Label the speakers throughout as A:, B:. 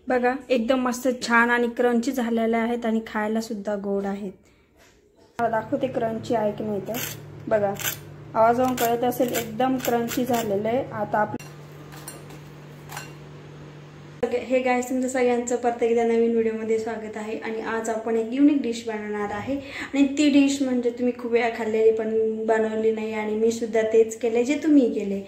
A: बघा एकदम मस्त छान आणि क्रंची झालेले आहेत आणि खायला सुद्धा गोड आहेत। मला दाखवते क्रंची आहे की नाही ते। बघा आवाजावरून कळत असेल एकदम क्रंची झालेले आहे। आता हे गाइस तुमचं सगळ्यांचं परत एकदा नवीन व्हिडिओमध्ये स्वागत आहे। आणि आज आपण एक युनिक डिश बनवणार आहे आणि ती डिश म्हणजे तुम्ही खूप वेळा खाल्लेली पण बनवली नाही आणि मी सुद्धा तेच केले जे तुम्ही केले।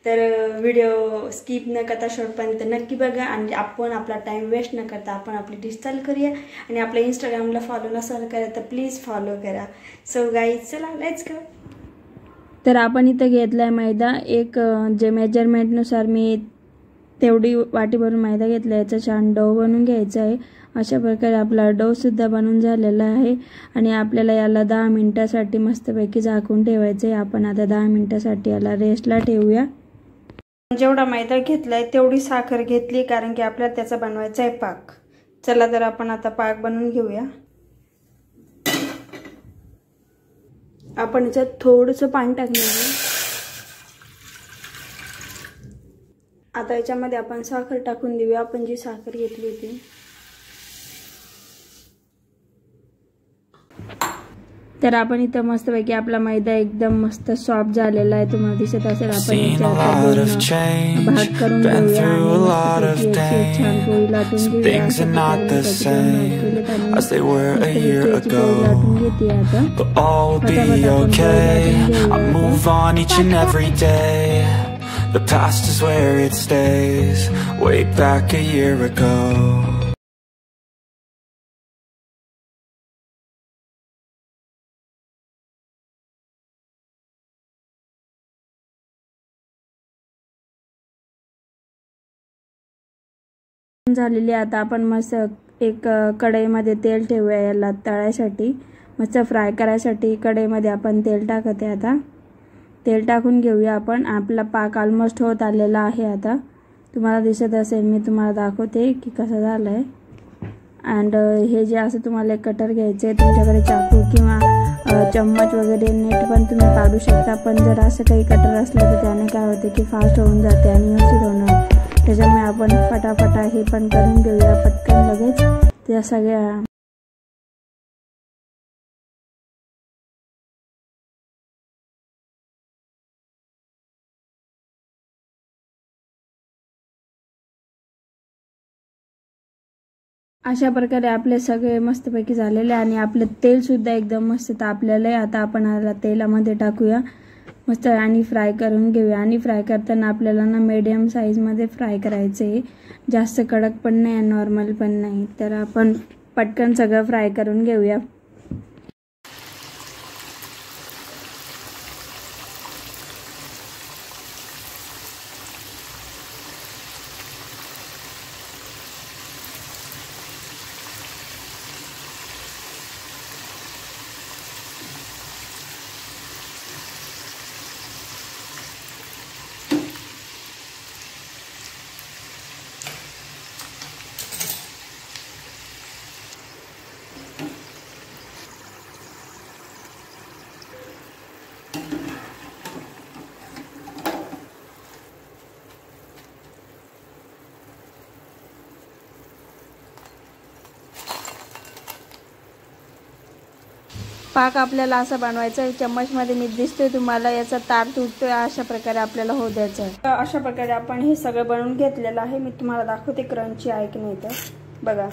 A: तर व्हिडिओ स्किप न करता शेवटपर्यंत नक्की बघा आणि आपण आपला टाइम वेस्ट न करता आपण आपली डिश चालू करूया। आणि आपल्या इंस्टाग्रामला फॉलो नसेल करत तर प्लीज फॉलो करा। सो गाइस चला लेट्स गो। तर आपण इथे घेतलाय मैदा, एक जे मेजरमेंटनुसार मी तेवढी वाटी भरून मैदा घेतला। याचा छान डो बनवून घ्यायचा आहे। अशा प्रकारे आपला डो सुद्धा बनवून झालेला आहे आणि आपल्याला याला 10 मिनिटांसाठी मस्तपैकी झाकून ठेवायचं आहे। आपण आता 10 मिनिटांसाठी याला रेस्टला ठेवूया। जेवढा मैदा घेतलाय तेवढी साखर घेतली कारण की आपल्याला त्याचा बनवायचा आहे पाक। चला तर आपण आता पाक बनवून घेऊया। आपण याच्यात थोडंसं पाणी टाकणार आहे। आता याच्यामध्ये आपण साखर टाकून देऊया। आपण जी साखर घेतली होती तर आपण इथं मस्तपैकी आपला मैदा एकदम मस्त सॉफ्ट झालेला आहे। तुम्हाला दिसत असेल। आपण याच्यात भाग करून घेऊया आणि मस्तपैकी छान पोळी लाटून घेऊया। लाटून घेते आता
B: The past is where it stays, way back a year ago.
A: झालेली आता आपण मस्त एक कढईमध्ये तेल ठेवूया याला तळायसाठी, मस्त फ्राय करायसाठी। कढईमध्ये आपण तेल टाकते। आता तेल टाकून घेऊया आपण। आपला पाक ऑलमोस्ट होत आलेला आहे। आता तुम्हाला दिसत असेल, मी तुम्हाला दाखवते की कसं झालंय। अँड हे जे असं तुम्हाला एक कटर घ्यायचं आहे। तुमच्याकडे चाकू किंवा चम्मच वगैरे नेट पण तुम्ही काढू शकता, पण जर असं काही कटर असलं तर त्याने काय होते की फास्ट होऊन जाते आणि व्यवस्थित होणार। त्याच्यामुळे आपण फटाफटा हे पण करून घेऊया पटकन लगेच त्या सगळ्या। अशा प्रकारे आपले सगळे मस्तपैकी झालेले आणि आपले तेल सुद्धा एकदम मस्त तापलेलं आहे। आता आपण याला तेलामध्ये टाकूया मस्त आणि फ्राय करून घेऊया। आणि फ्राय करताना आपल्याला ना मीडियम साईजमध्ये फ्राय करायचं आहे, जास्त कडक पण नाही आणि नॉर्मल पण नाही। तर आपण पटकन सगळं फ्राय करून घेऊया। पाक आपल्याला असा बनवायचा आहे। चम्मचमध्ये मी दिसतोय तुम्हाला, याचा तार तुटतोय, अशा प्रकारे आपल्याला होऊ द्यायचं आहे। अशा प्रकारे आपण हे सगळं बनवून घेतलेलं आहे। मी तुम्हाला दाखवते क्रंची आहे की नाही ते। बघा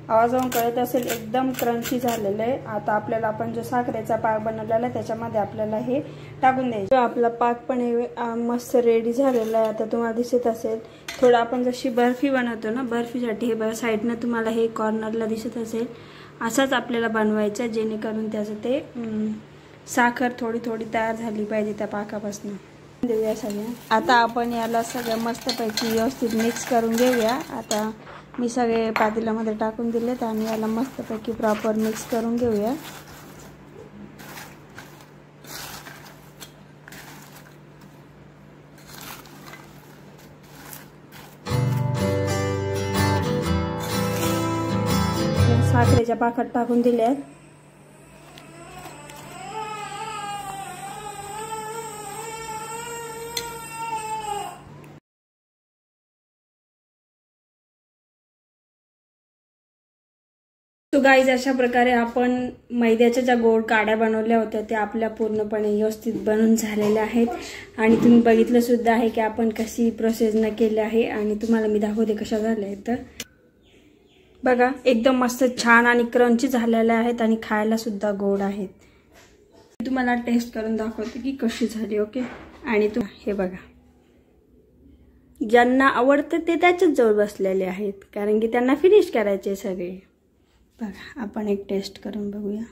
A: आवाजावरून कळत असेल एकदम क्रंची झालेलं आहे। आता आपल्याला आपण जो साखरेचा पाक बनवलेला आहे त्याच्यामध्ये आपल्याला हे टाकून द्यायचं। आपला पाक पण मस्त रेडी झालेला आहे। आता तुम्हाला दिसत असेल थोडं आपण जशी बर्फी बनवतो ना, बर्फीसाठी हे बघा साईडनं तुम्हाला हे कॉर्नरला दिसत असेल, असाच आपल्याला बनवायचं जेणेकरून त्याचं ते साखर थोडी थोडी तयार झाली पाहिजे त्या पाकापासून। देऊया सगळं। आता आपण याला सगळं मस्तपैकी व्यवस्थित मिक्स करून घेऊया। आता मी सगळे पातेल्यामध्ये टाकून दिलेत आणि याला मस्तपैकी प्रॉपर मिक्स करून घेऊया। साखरेच्या पाकात टाकून दिल्यात। सो गाईज, अशा प्रकारे आपण मैद्याच्या ज्या गोड काड्या बनवल्या होत्या त्या आपल्या पूर्णपणे व्यवस्थित बनून झालेल्या आहेत आणि तुम्ही बघितलं सुद्धा आहे की आपण कशी प्रोसेस न केली आहे आणि तुम्हाला मी दाखवते कशा झाल्या आहेत. तर बघा, एकदम मस्त छान आणि क्रंची झालेल्या आहेत आणि खायला सुद्धा गोड आहेत. तुम्हाला टेस्ट करून दाखवते की कशी झाली. ओके, आणि हे बघा, ज्यांना आवडतं ते त्याच्याच जवळ बसलेले आहेत कारण की त्यांना फिनिश करायचे सगळे. बघा, आपण एक टेस्ट करून बघूया.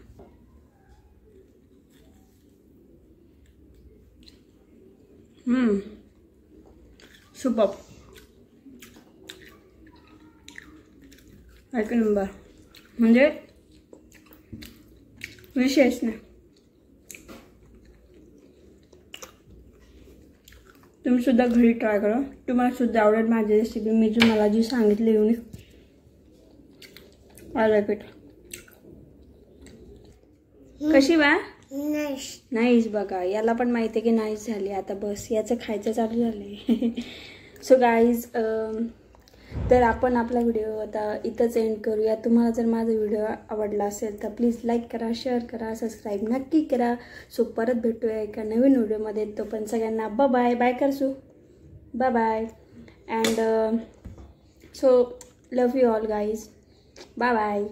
A: सुपर, एक नंबर, म्हणजे विशेष नाही. तुम्ही सुद्धा घरी ट्राय करा, तुम्हाला सुद्धा आवडेल माझी रेसिपी. मी तुम्हाला जी सांगितली युनिक, आय लाईक इट. कशी बा? नाईस. बघा, याला पण माहिती आहे की नाईस झाली. आता बस याचं खायचं चालू झालंय. सो गाईज, तर आपण आपला व्हिडिओ आता इथंच एंड करूया. तुम्हाला जर माझा व्हिडिओ आवडला असेल तर प्लीज लाईक करा, शेअर करा, सबस्क्राईब नक्की करा. सो परत भेटूया एका नवीन व्हिडिओमध्ये. तो पण सगळ्यांना बाय बाय कर so, bye. And so love you all guys. Bye.